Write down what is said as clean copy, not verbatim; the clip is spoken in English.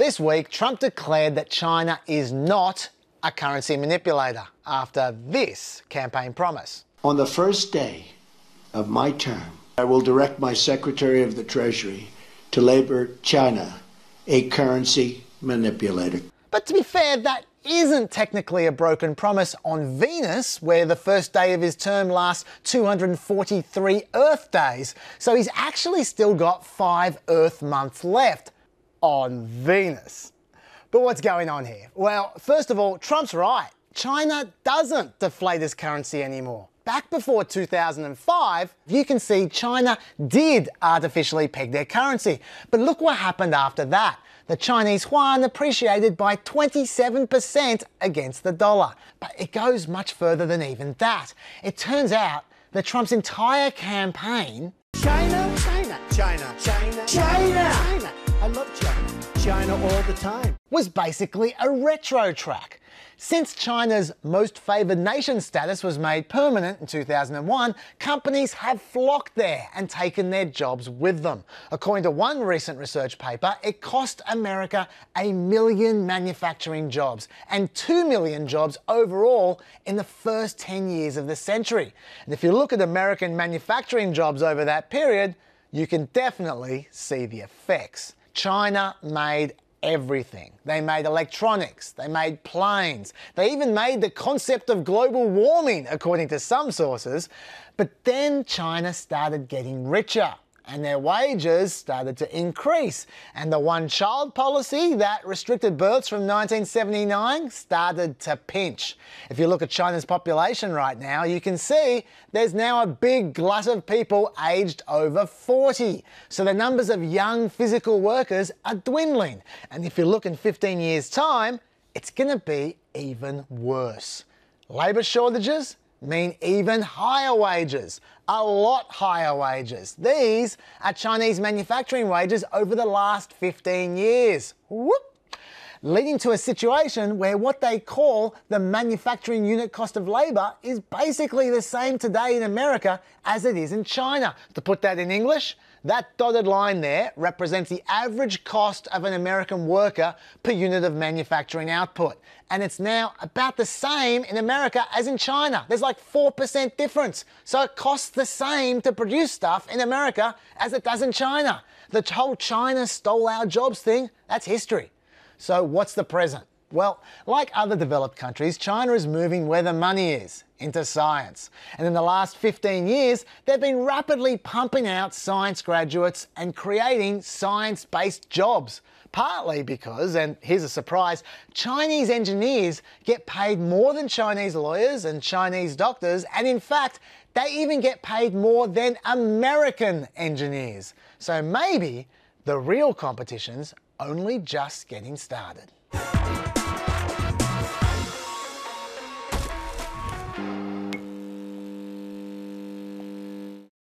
This week, Trump declared that China is not a currency manipulator after this campaign promise. On the first day of my term, I will direct my Secretary of the Treasury to label China a currency manipulator. But to be fair, that isn't technically a broken promise on Venus, where the first day of his term lasts 243 Earth days. So he's actually still got 5 Earth months left on Venus. But what's going on here? Well, first of all, Trump's right. China doesn't deflate its currency anymore. Back before 2005, you can see China did artificially peg their currency. But look what happened after that. The Chinese yuan appreciated by 27% against the dollar. But it goes much further than even that. It turns out that Trump's entire campaign... China, China, China, China, China, China. I love China. China all the time. ...was basically a retro track. Since China's most favoured nation status was made permanent in 2001, companies have flocked there and taken their jobs with them. According to one recent research paper, it cost America 1 million manufacturing jobs and 2 million jobs overall in the first 10 years of the century. And if you look at American manufacturing jobs over that period, you can definitely see the effects. China made everything. They made electronics, they made planes, they even made the concept of global warming, according to some sources. But then China started getting richer and their wages started to increase. And the one-child policy that restricted births from 1979 started to pinch. If you look at China's population right now, you can see there's now a big glut of people aged over 40. So the numbers of young physical workers are dwindling. And if you look in 15 years' time, it's going to be even worse. Labour shortages mean even higher wages, a lot higher wages. These are Chinese manufacturing wages over the last 15 years. Whoop! Leading to a situation where what they call the manufacturing unit cost of labour is basically the same today in America as it is in China. To put that in English, that dotted line there represents the average cost of an American worker per unit of manufacturing output. And it's now about the same in America as in China. There's like 4% difference. So it costs the same to produce stuff in America as it does in China. The whole China stole our jobs thing, that's history. So what's the present? Well, like other developed countries, China is moving where the money is, into science. And in the last 15 years, they've been rapidly pumping out science graduates and creating science-based jobs. Partly because, and here's a surprise, Chinese engineers get paid more than Chinese lawyers and Chinese doctors, and in fact, they even get paid more than American engineers. So maybe the real competition's only just getting started.